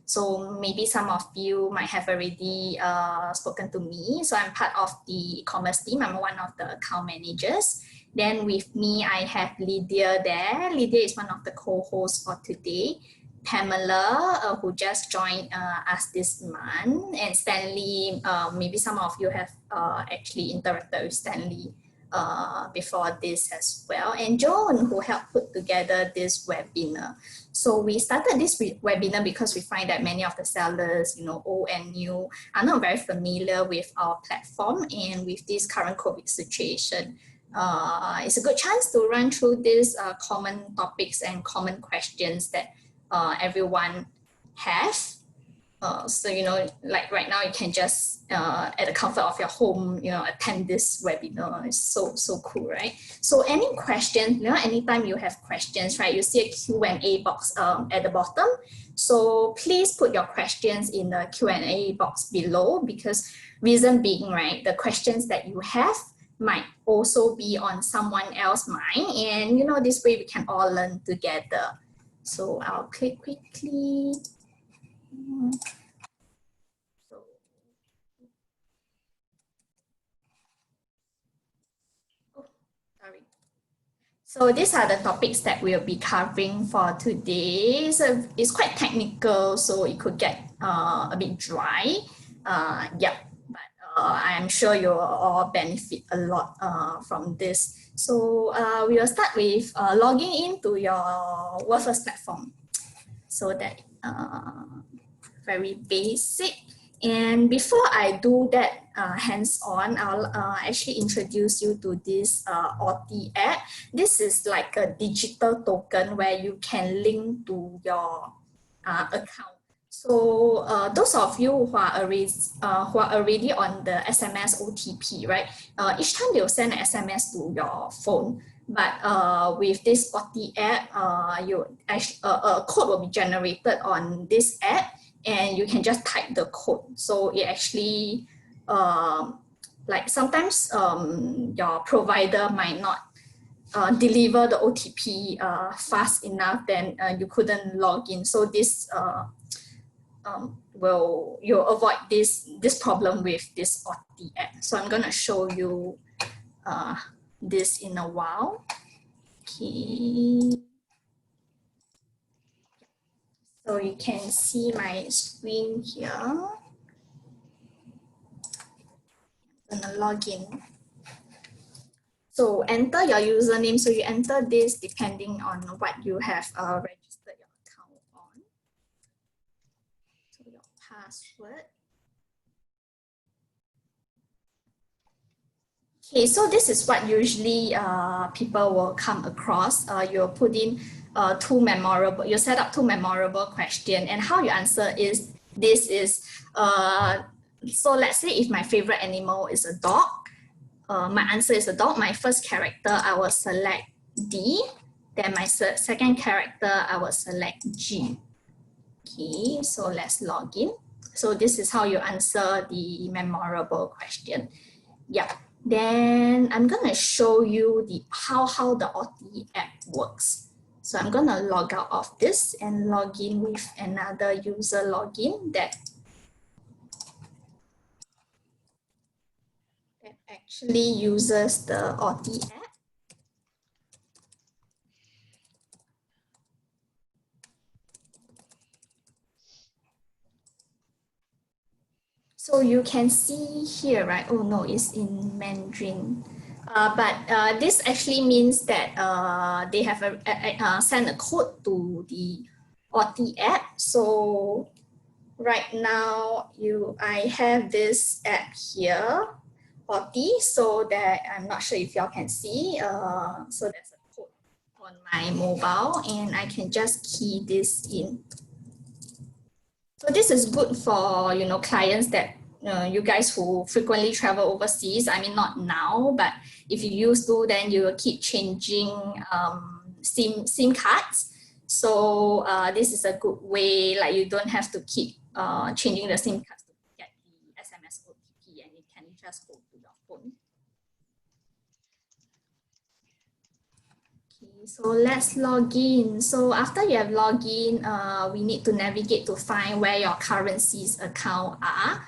So maybe some of you might have already spoken to me. So I'm part of the e-commerce team. I'm one of the account managers. Then with me, I have Lydia there. Lydia is one of the co-hosts for today. Pamela, who just joined us this month, and Stanley. Maybe some of you have actually interacted with Stanley before this as well, and Joan, who helped put together this webinar. So we started this webinar because we find that many of the sellers, old and new, are not very familiar with our platform, and with this current COVID situation, it's a good chance to run through these common topics and common questions that everyone has. So, like right now, you can just, at the comfort of your home, attend this webinar. It's so cool, right? So any questions, anytime you have questions, right, you see a Q&A box at the bottom. So please put your questions in the Q&A box below, because reason being, right, the questions that you have might also be on someone else's mind. And, this way we can all learn together. So I'll click quickly. So these are the topics that we'll be covering for today. So it's quite technical, so it could get a bit dry. But I'm sure you'll all benefit a lot from this. So we will start with logging into your WorldFirst platform. So that very basic. And before I do that hands-on, I'll actually introduce you to this Authy app. This is like a digital token where you can link to your account. So those of you who are already on the SMS OTP, right? Each time they'll send an SMS to your phone. But with this Authy app, a code will be generated on this app, and you can just type the code. So it actually, like sometimes your provider might not deliver the OTP fast enough, then you couldn't log in. So this you'll avoid this problem with this Authy app. So I'm gonna show you this in a while. Okay. So you can see my screen here. I'm gonna log in. So enter your username. So you enter this depending on what you have registered your account on. So your password. Okay, so this is what usually people will come across. You'll put in you set up two memorable questions, and how you answer so let's say if my favorite animal is a dog, my answer is a dog. My first character, I will select D. Then my second character, I will select G. Okay, so let's log in. So this is how you answer the memorable question. Yeah. Then I'm gonna show you how the Authy app works. So I'm gonna log out of this and log in with another user login that actually uses the Authy app. So you can see here, right? Oh no, it's in Mandarin. But this actually means that they have sent a code to the Authy app. So right now, I have this app here, Authy, so that I'm not sure if y'all can see. So there's a code on my mobile, and I can just key this in. So this is good for clients that you guys who frequently travel overseas. I mean, not now, but if you used to, then you will keep changing SIM cards. So this is a good way, like you don't have to keep changing the SIM cards to get the SMS OTP, and you can just go to your phone. Okay, so let's log in. So after you have logged in, we need to navigate to find where your currencies account are.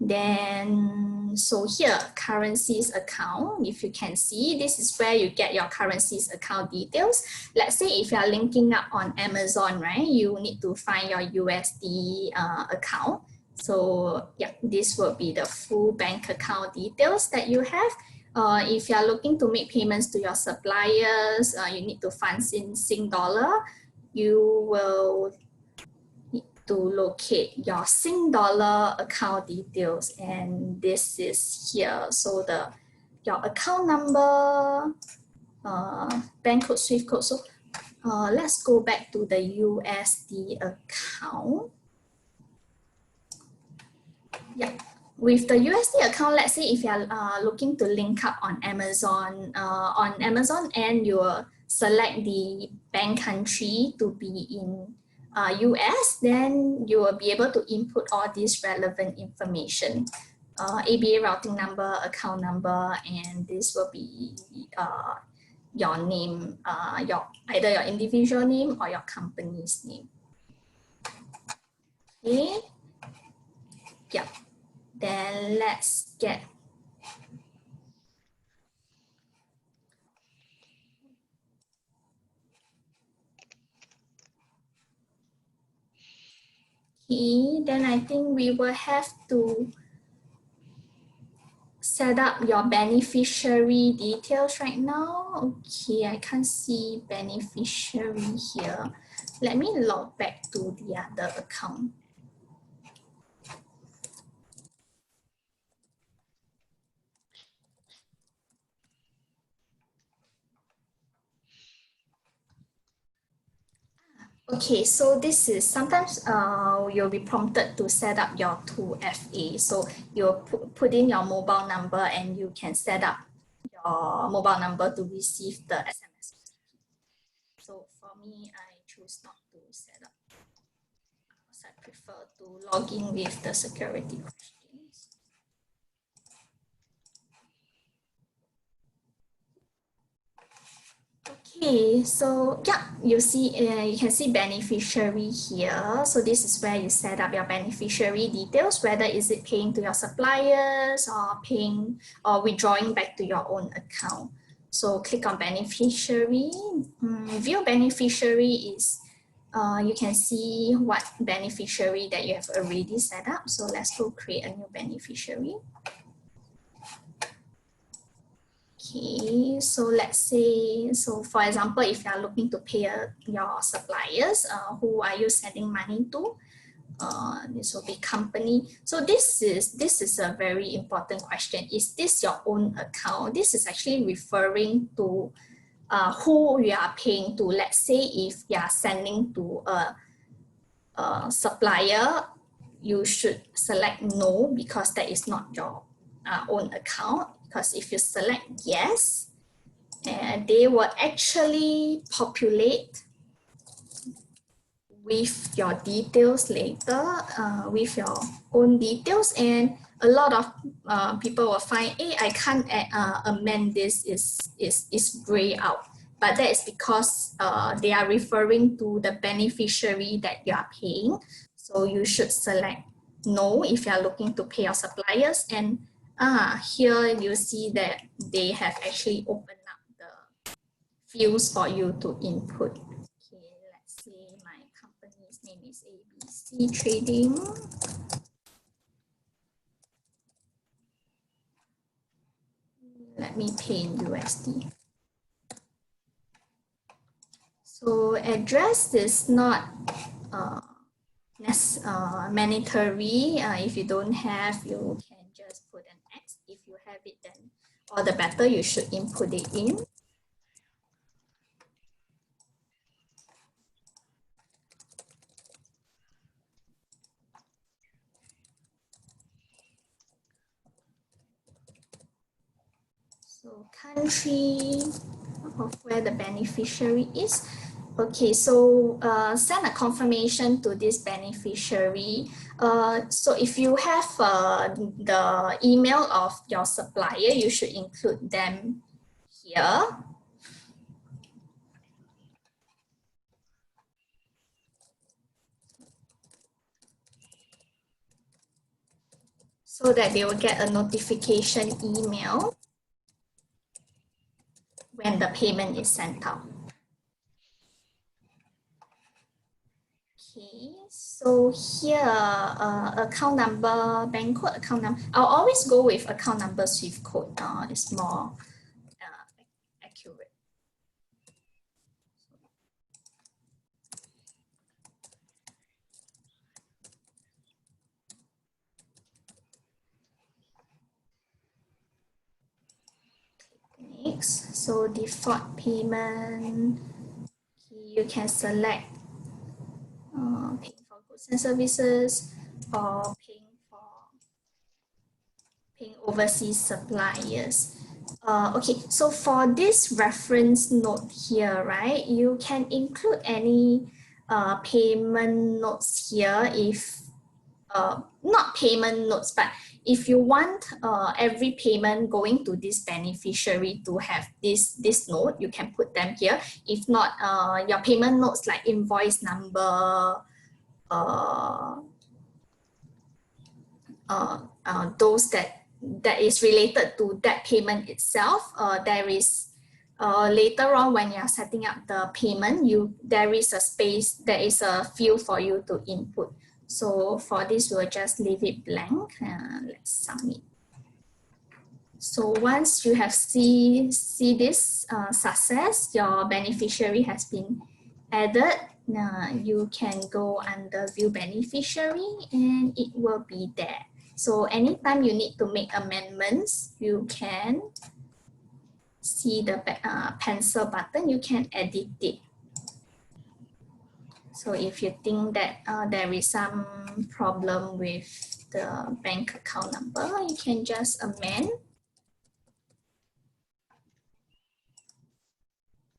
Then, so here, currencies account, if you can see, this is where you get your currencies account details. Let's say if you are linking up on Amazon, right, you need to find your USD account. So yeah, this will be the full bank account details that you have. If you are looking to make payments to your suppliers, you need to funds in Sing dollar. You will need to locate your Sing dollar account details, and this is here. So your account number, bank code, SWIFT code. So let's go back to the USD account. Yeah. With the USD account, let's say if you're looking to link up on Amazon and you will select the bank country to be in US, then you will be able to input all this relevant information. ABA routing number, account number, and this will be your name, either your individual name or your company's name. Okay. Yeah. Then let's get okay, then I think we will have to set up your beneficiary details right now. Okay, I can't see beneficiary here. Let me log back to the other account. Okay, so this is sometimes you'll be prompted to set up your 2FA. So you'll put in your mobile number and you can set up your mobile number to receive the SMS OTP. So for me, I choose not to set up. So I prefer to log in with the security questions. Okay, so yeah, you can see beneficiary here. So this is where you set up your beneficiary details, whether is it paying to your suppliers or paying or withdrawing back to your own account. So click on beneficiary. View beneficiary is you can see what beneficiary that you have already set up. So let's go create a new beneficiary. Okay, so let's say, so for example, if you are looking to pay your suppliers, who are you sending money to? This will be company. So this is a very important question. Is this your own account? This is actually referring to who you are paying to. Let's say if you are sending to a supplier, you should select no because that is not your own account. Because if you select yes, they will actually populate with your details later, with your own details, and a lot of people will find, hey, I can't amend this, is gray out. But that is because they are referring to the beneficiary that you are paying. So you should select no if you are looking to pay your suppliers. And here you see that they have actually opened up the fields for you to input. Okay, let's say my company's name is ABC Trading. Let me pay in USD. So address is not mandatory. If you don't have, you can just put an X. If you have it, then all the better, you should input it in. So country of where the beneficiary is. Okay, so send a confirmation to this beneficiary. So if you have the email of your supplier, you should include them here. so that they will get a notification email when the payment is sent out. Okay, so here, account number, bank code, account number. I'll always go with account number, SWIFT code. It's more accurate. Next, so default payment, you can select paying for goods and services or paying overseas suppliers. Okay, so for this reference note here, right, you can include any payment notes here if not payment notes, but if you want every payment going to this beneficiary to have this note, you can put them here. If not, your payment notes like invoice number, those that is related to that payment itself, there is later on when you are setting up the payment, there is a space, there is a field for you to input. So for this, we'll just leave it blank. Let's submit. So once you have see this success, your beneficiary has been added. You can go under view beneficiary and it will be there. So anytime you need to make amendments, you can see the pencil button, you can edit it. So if you think that there is some problem with the bank account number, you can just amend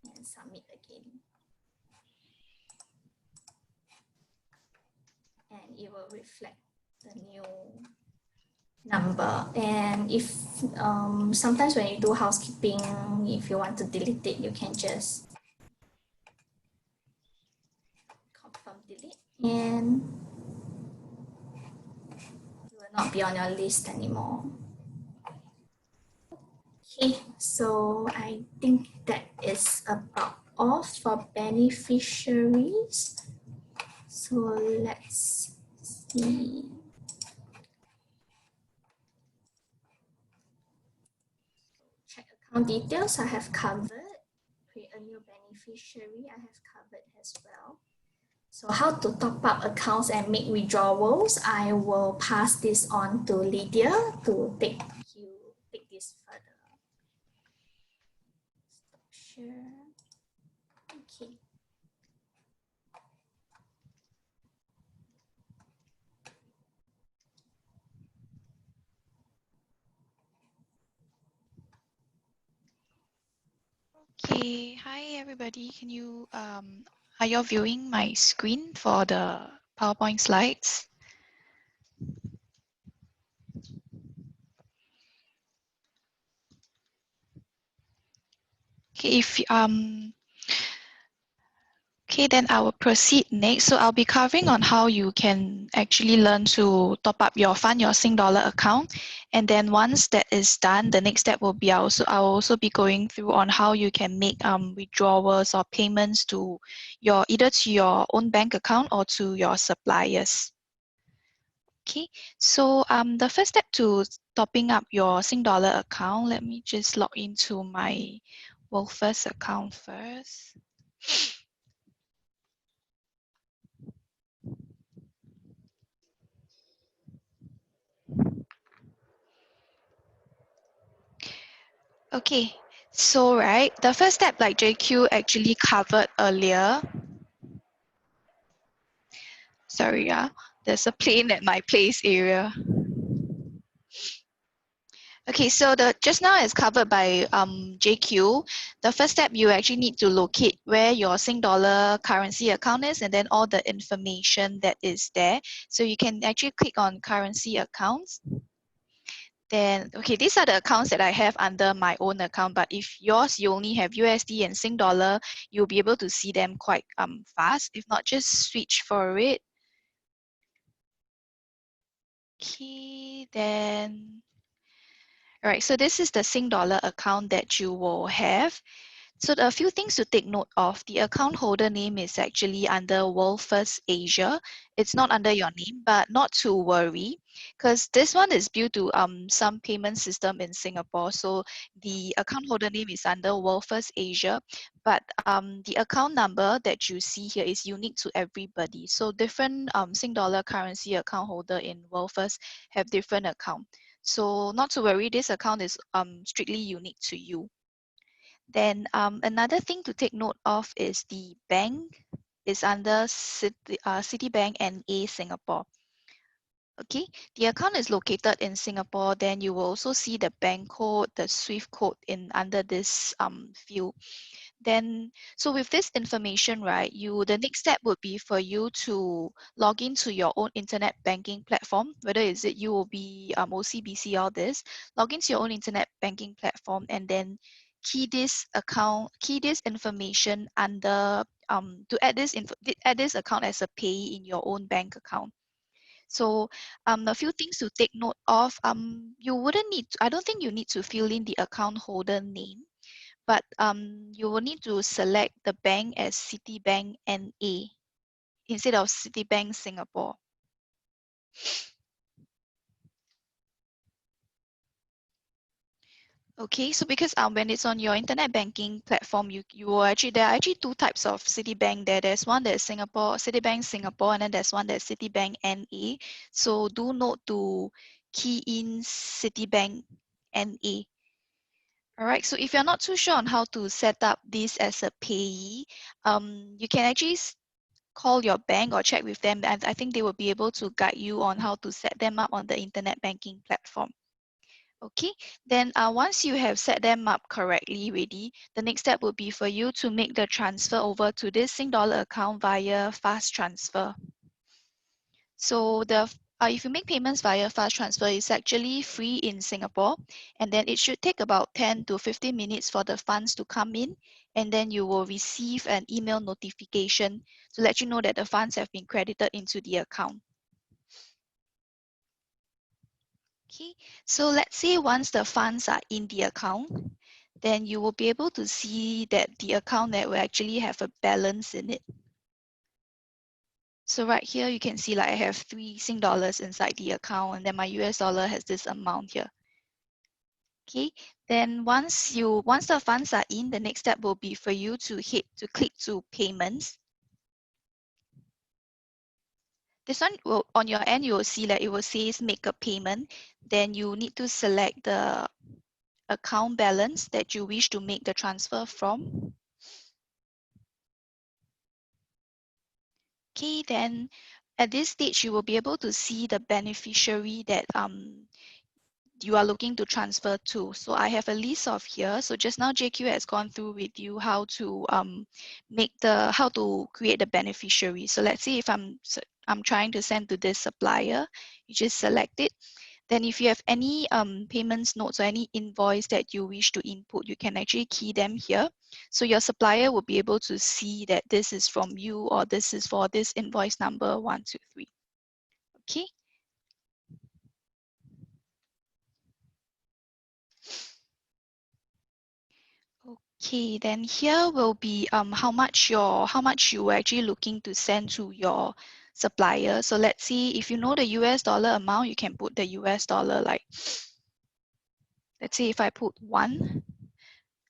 and submit again. And it will reflect the new number. And if sometimes when you do housekeeping, if you want to delete it, you can just confirm delete and it will not be on your list anymore. Okay, so I think that is about all for beneficiaries. So let's see. Check account details, I have covered. Create a new beneficiary, I have covered as well. So how to top up accounts and make withdrawals, I will pass this on to Lydia to take this further. Stop share. Okay. Okay, hi everybody. Can you are you viewing my screen for the PowerPoint slides? Okay, if okay, then I will proceed next. So I'll be covering on how you can actually learn to top up your fund, your Sing Dollar account. And then once that is done, the next step will be I'll also be going through on how you can make withdrawals or payments to either to your own bank account or to your suppliers. Okay, so the first step to topping up your Sing Dollar account, let me just log into my WorldFirst account first. Okay, so the first step like JQ actually covered earlier. Sorry, there's a plane at my place area. Okay, so just now is covered by JQ. The first step, you actually need to locate where your Sing Dollar currency account is and then all the information that is there. So you can actually click on currency accounts. Then, okay, these are the accounts that I have under my own account, but if yours, you only have USD and Sing Dollar, you'll be able to see them quite fast. If not, just switch for it. Okay, then, all right, so this is the Sing Dollar account that you will have. So a few things to take note of. The account holder name is actually under WorldFirst Asia. It's not under your name, but not to worry, because this one is due to some payment system in Singapore. So the account holder name is under WorldFirst Asia, but the account number that you see here is unique to everybody. So different Sing Dollar currency account holder in WorldFirst have different account. So not to worry, this account is strictly unique to you. Then another thing to take note of is the bank is under Citibank NA Singapore. Okay, the account is located in Singapore. Then you will also see the bank code, the SWIFT code in under this field. Then, so with this information, right, the next step would be for you to log into your own internet banking platform, whether is it UOB, OCBC, all this, log into your own internet banking platform and then key this information under, to add this account as a payee in your own bank account. So a few things to take note of, you wouldn't need, I don't think you need to fill in the account holder name, but you will need to select the bank as Citibank NA instead of Citibank Singapore. Okay, so because when it's on your internet banking platform, there are actually two types of Citibank there. There's one that's Citibank Singapore, and then there's one that's Citibank NA. So do note to key in Citibank NA. All right, so if you're not too sure on how to set up this as a payee, you can actually call your bank or check with them, and I think they will be able to guide you on how to set them up on the internet banking platform. Okay, then once you have set them up correctly ready, the next step will be for you to make the transfer over to this Sing Dollar account via fast transfer. So if you make payments via fast transfer, it's actually free in Singapore, and then it should take about 10 to 15 minutes for the funds to come in, and then you will receive an email notification to let you know that the funds have been credited into the account. Okay, so let's say once the funds are in the account, then you will be able to see that the account that will actually have a balance in it. So right here, you can see like I have 3 Sing dollars inside the account, and then my US dollar has this amount here. Okay, then once the funds are in, the next step will be for you to click to payments. This one will, on your end, you will see that it will say make a payment. Then you need to select the account balance that you wish to make the transfer from. Okay, then at this stage, you will be able to see the beneficiary that you are looking to transfer to. So I have a list of here. So just now JQ has gone through with you how to create the beneficiary. So let's say if I'm trying to send to this supplier, you just select it. Then if you have any payments notes or any invoice that you wish to input, you can actually key them here. So your supplier will be able to see that this is from you or this is for this invoice number 123. Okay. Okay, then here will be how much you are actually looking to send to your supplier. So let's see, if you know the US dollar amount, you can put the US dollar, like, let's say if I put 1.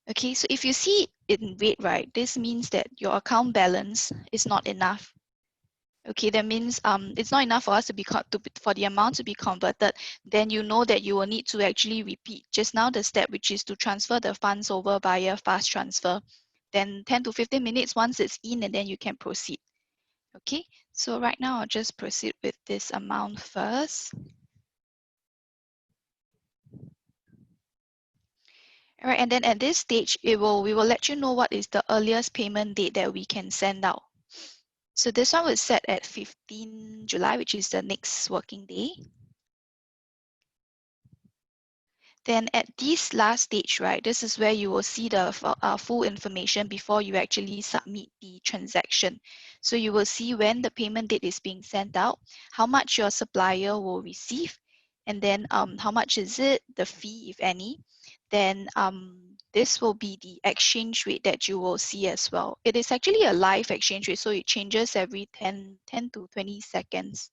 Okay, so if you see it in red, right, this means that your account balance is not enough. Okay, that means it's not enough for us for the amount to be converted. Then you know that you will need to actually repeat just now the step, which is to transfer the funds over via fast transfer. Then 10 to 15 minutes once it's in, and then you can proceed. Okay, so right now I'll just proceed with this amount first. All right, and then at this stage, we will let you know what is the earliest payment date that we can send out. So this one was set at 15 July, which is the next working day. Then at this last stage, right, this is where you will see the full information before you actually submit the transaction. So you will see when the payment date is being sent out, how much your supplier will receive, and then how much is it, the fee, if any. Then this will be the exchange rate that you will see as well. It is actually a live exchange rate, so it changes every 10 to 20 seconds.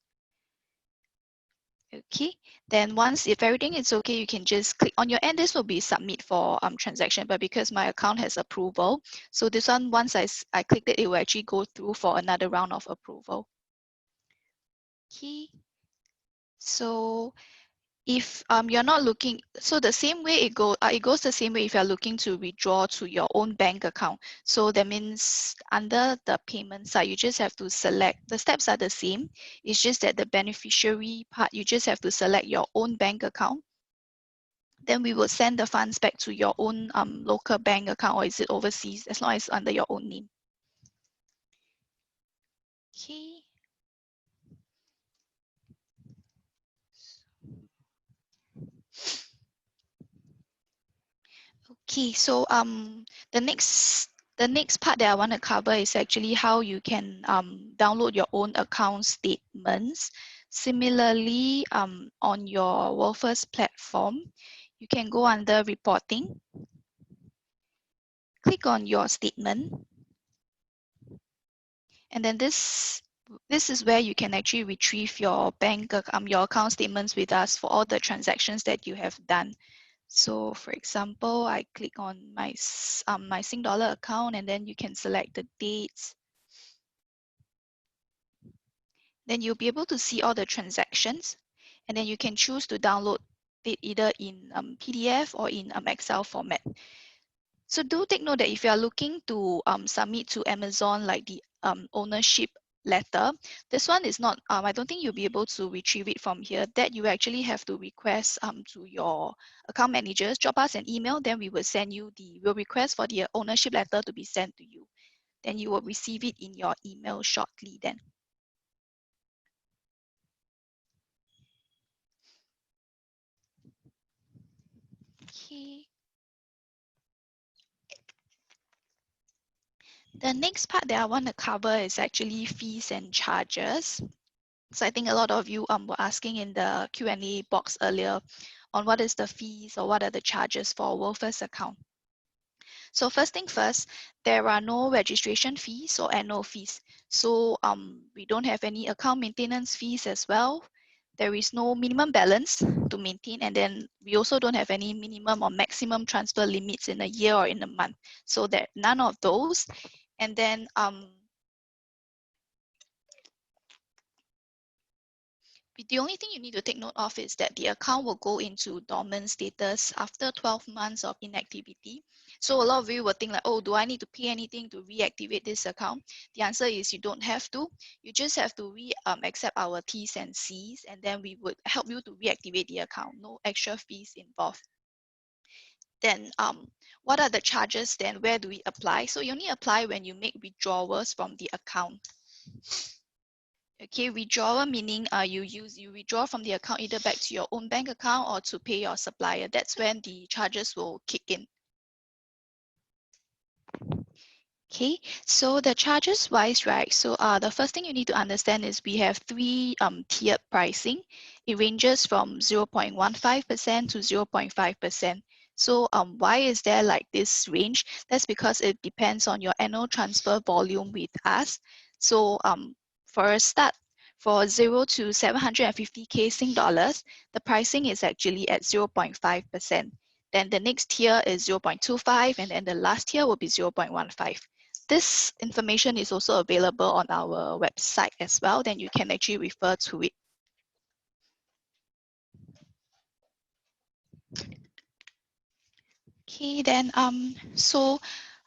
Okay, then once if everything is okay, you can just click on your end. This will be submit for transaction, but because my account has approval, so this one, once I clicked it, it will actually go through for another round of approval. Okay, so if you're not looking, so the same way it goes the same way if you're looking to withdraw to your own bank account. So that means under the payment side, you just have to select, the steps are the same. It's just that the beneficiary part, you just have to select your own bank account. Then we will send the funds back to your own local bank account, or is it overseas, as long as it's under your own name. Okay. Okay, so the next part that I want to cover is actually how you can download your own account statements. Similarly, on your WorldFirst platform, you can go under reporting, click on your statement, and then this is where you can actually retrieve your your account statements with us for all the transactions that you have done. So for example, I click on my Sing Dollar account, and then you can select the dates. Then you'll be able to see all the transactions, and then you can choose to download it either in PDF or in Excel format. So do take note that if you are looking to submit to Amazon like the ownership letter, this one is not, I don't think you'll be able to retrieve it from here. That you actually have to request to your account managers, drop us an email, then we will send you we'll request for the ownership letter to be sent to you. Then you will receive it in your email shortly then. Okay. The next part that I want to cover is actually fees and charges. So I think a lot of you were asking in the Q&A box earlier on what is the fees or what are the charges for a WorldFirst account. So first thing first, there are no registration fees or annual fees. So we don't have any account maintenance fees as well. There is no minimum balance to maintain, and then we also don't have any minimum or maximum transfer limits in a year or in a month. So there none of those. And then the only thing you need to take note of is that the account will go into dormant status after 12 months of inactivity. So a lot of you will think like, oh, do I need to pay anything to reactivate this account? The answer is you don't have to. You just have to accept our T's and C's, and then we would help you to reactivate the account. No extra fees involved. Then what are the charges then? Where do we apply? So you only apply when you make withdrawals from the account. Okay, withdrawal meaning you withdraw from the account either back to your own bank account or to pay your supplier. That's when the charges will kick in. Okay, so the charges wise, right? So the first thing you need to understand is we have three tiered pricing. It ranges from 0.15% to 0.5%. So why is there like this range? That's because it depends on your annual transfer volume with us. So for a start, for 0 to 750K Sing dollars, the pricing is actually at 0.5%. Then the next tier is 0.25, and then the last tier will be 0.15. This information is also available on our website as well. Then you can actually refer to it. Okay, then so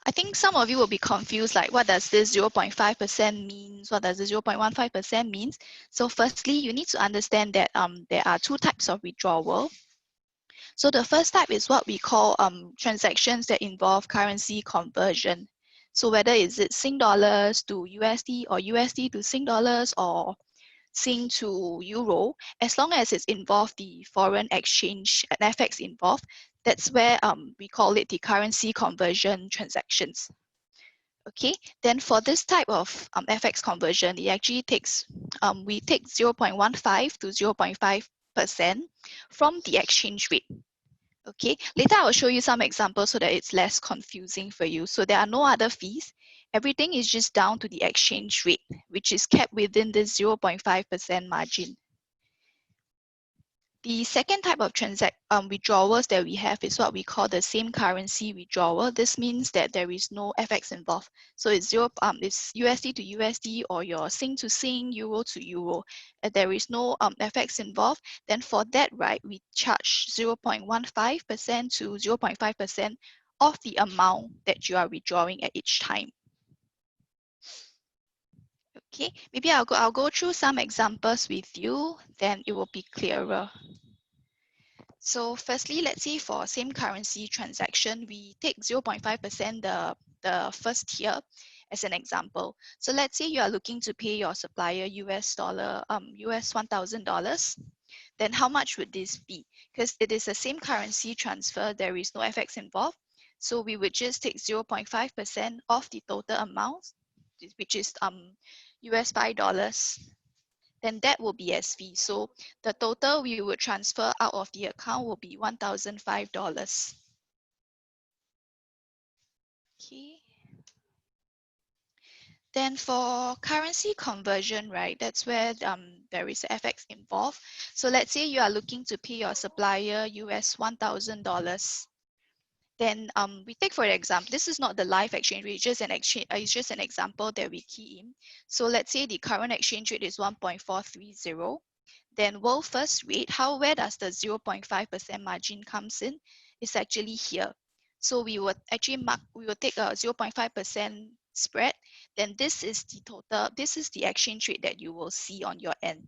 I think some of you will be confused, like what does this 0.5% means? What does the 0.15% means? So firstly, you need to understand that there are two types of withdrawal. So the first type is what we call transactions that involve currency conversion. So whether is it Sing dollars to USD or USD to Sing dollars or Sing to Euro, as long as it's involved the foreign exchange and FX involved, that's where we call it the currency conversion transactions. Okay, then for this type of FX conversion, it actually takes, we take 0.15 to 0.5% 0.5% from the exchange rate. Okay, later I will show you some examples so that it's less confusing for you. So there are no other fees. Everything is just down to the exchange rate, which is kept within the 0.5% margin. The second type of withdrawals that we have is what we call the same currency withdrawal. This means that there is no FX involved. So it's it's USD to USD or your Sing to Sing, Euro to Euro. There is no FX involved. Then for that, right, we charge 0.15% to 0.5% of the amount that you are withdrawing at each time. Okay, maybe I'll go through some examples with you, then it will be clearer. So firstly, let's say for same currency transaction, we take 0.5% the first tier as an example. So let's say you are looking to pay your supplier US $1,000. Then how much would this be? Because it is the same currency transfer, there is no FX involved. So we would just take 0.5% of the total amount, which is US $5. Then that will be as fee. So the total we would transfer out of the account will be $1,005. Okay. Then for currency conversion, right, that's where there is FX involved. So let's say you are looking to pay your supplier US $1,000. Then we take for example, this is not the live exchange rate, it's just an example that we key in. So let's say the current exchange rate is 1.430. Then WorldFirst rate, where does the 0.5% margin comes in? It's actually here. So we would actually take a 0.5% spread. Then this is the total, this is the exchange rate that you will see on your end.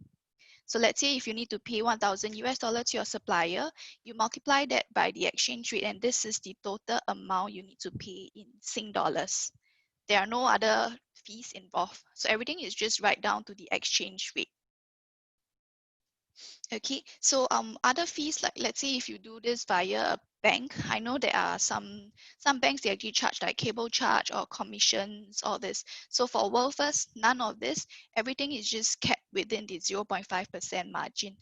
So let's say if you need to pay $1,000 to your supplier, you multiply that by the exchange rate, and this is the total amount you need to pay in Sing dollars. There are no other fees involved. So everything is just right down to the exchange rate. Okay, so other fees, like let's say if you do this via a bank, I know there are some banks, they actually charge like cable charge or commissions, all this. So for WorldFirst, none of this, everything is just kept within the 0.5% margin.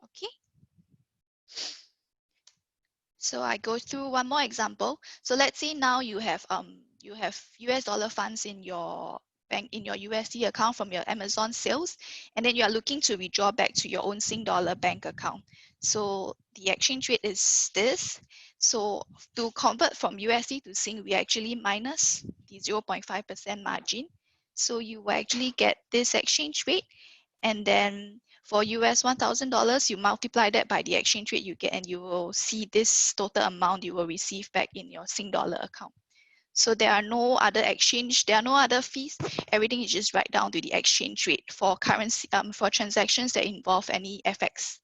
Okay. So I go through one more example. So let's say now you have US dollar funds in your bank, in your USD account from your Amazon sales, and then you are looking to withdraw back to your own Sing dollar bank account. So the exchange rate is this. So to convert from USD to Sing, we actually minus the 0.5% margin. So you will actually get this exchange rate, and then for US $1,000, you multiply that by the exchange rate you get, and you will see this total amount you will receive back in your Sing dollar account. So there are no other exchange, there are no other fees. Everything is just right down to the exchange rate for currency, for transactions that involve any FX.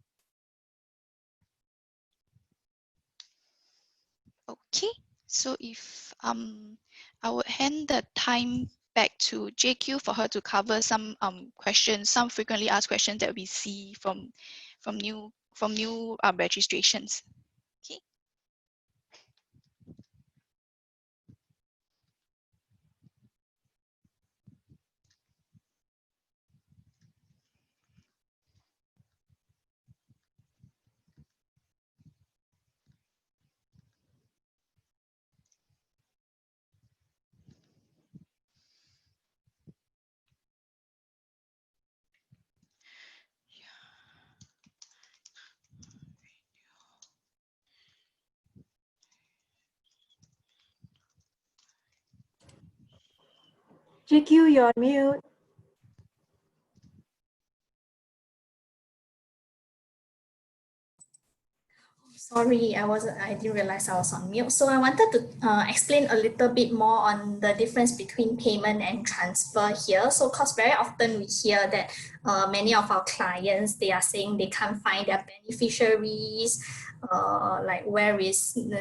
Okay, so if I would hand the time back to JQ for her to cover some questions, some frequently asked questions that we see from new registrations. Okay. JQ, you're on mute. Sorry, I didn't realize I was on mute. So I wanted to explain a little bit more on the difference between payment and transfer here. So because very often we hear that many of our clients, they are saying they can't find their beneficiaries, like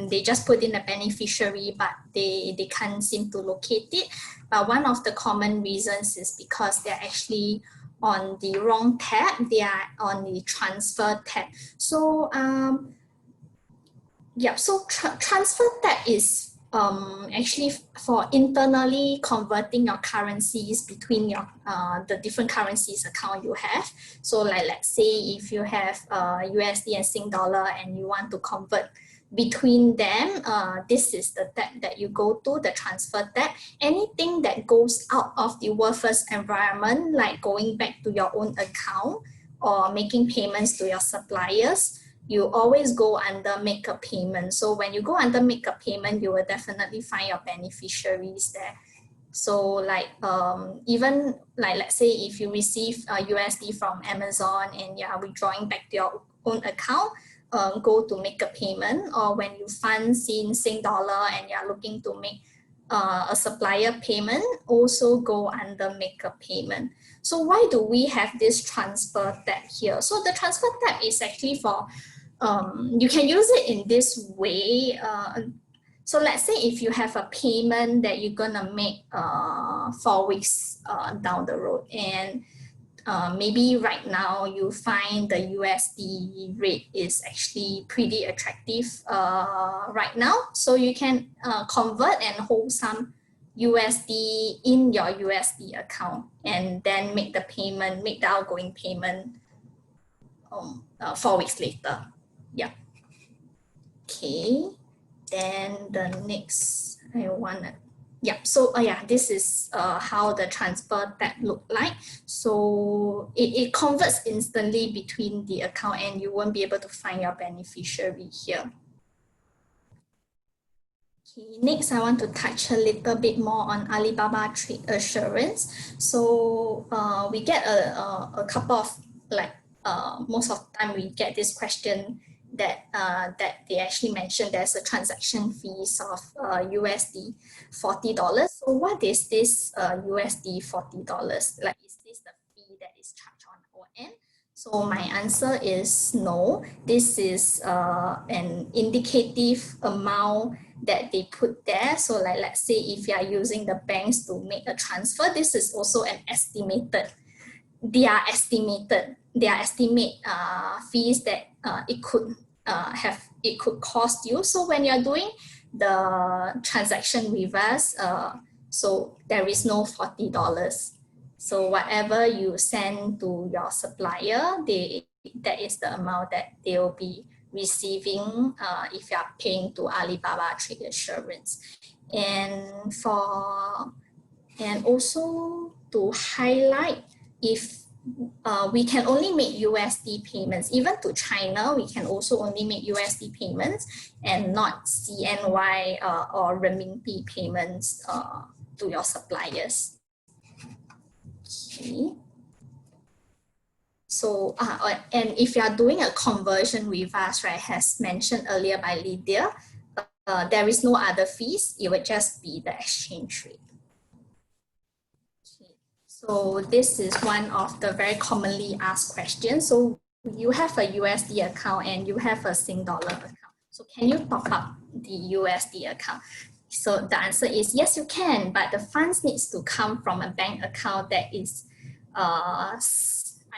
they just put in a beneficiary, but they can't seem to locate it. But one of the common reasons is because they're actually on the wrong tab. They are on the transfer tab. So yeah, so transfer tab is actually for internally converting your currencies between your the different currencies account you have. So like let's say if you have USD and Sing dollar and you want to convert between them, this is the tab that you go to, the transfer tab. Anything that goes out of the WorldFirst environment, like going back to your own account or making payments to your suppliers, you always go under make a payment. So when you go under make a payment, you will definitely find your beneficiaries there. So like even like let's say if you receive USD from Amazon and you are withdrawing back to your own account, go to make a payment, or when you fund in Sing dollar and you are looking to make a supplier payment, also go under make a payment. So why do we have this transfer tab here? So the transfer tab is actually for you can use it in this way. So let's say if you have a payment that you're gonna make 4 weeks down the road, and maybe right now you find the USD rate is actually pretty attractive right now. So you can convert and hold some USD in your USD account and then make the payment, make the outgoing payment 4 weeks later. Yeah. Okay. Then the next I wanna, yeah. So yeah, this is how the transfer tab look like. So it converts instantly between the account, and you won't be able to find your beneficiary here. Okay, next I want to touch a little bit more on Alibaba Trade Assurance. So we get a couple of like most of the time we get this question that that they actually mentioned there's a transaction fees of USD $40. So what is this USD $40? Like, is this the fee that is charged on our end? So my answer is no. This is an indicative amount that they put there. So like let's say if you are using the banks to make a transfer, this is also an estimated. They are estimate fees that it could cost you. So when you're doing the transaction with us, so there is no $40. So whatever you send to your supplier, that is the amount that they will be receiving if you are paying to Alibaba Trade Assurance. And also to highlight, if we can only make USD payments, even to China, we can also only make USD payments and not CNY or renminbi payments to your suppliers. Okay. So, and if you are doing a conversion with us, right, as mentioned earlier by Lydia, there is no other fees. It would just be the exchange rate. Okay. So this is one of the very commonly asked questions. So you have a USD account and you have a Sing dollar account. So can you top up the USD account? So the answer is yes, you can, but the funds needs to come from a bank account that is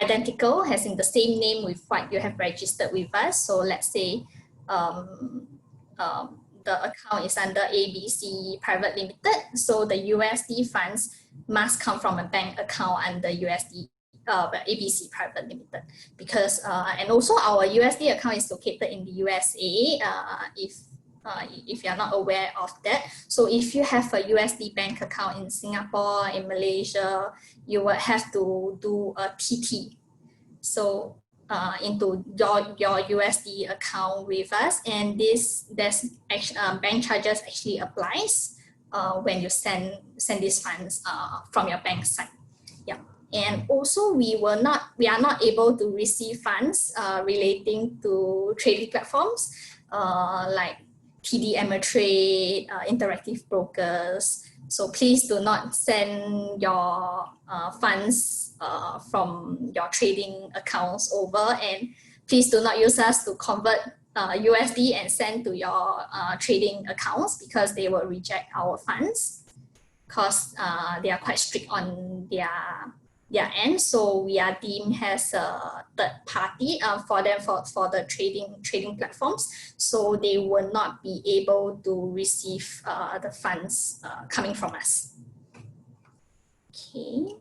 identical, has in the same name with what you have registered with us. So let's say the account is under ABC Private Limited. So the USD funds must come from a bank account under ABC Private Limited, because and also our USD account is located in the USA. If you're not aware of that, so if you have a USD bank account in Singapore, in Malaysia, you will have to do a TT. So into your USD account with us, and there's bank charges actually applies when you send these funds from your bank side. Yeah. And also we are not able to receive funds relating to trading platforms like TD Ameritrade, Interactive Brokers. So please do not send your funds from your trading accounts over, and please do not use us to convert USD and send to your trading accounts, because they will reject our funds, because they are quite strict on their their end, so we are deemed as a third party for them for the trading platforms, so they will not be able to receive the funds coming from us. Okay,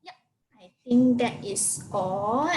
yeah, I think that is all.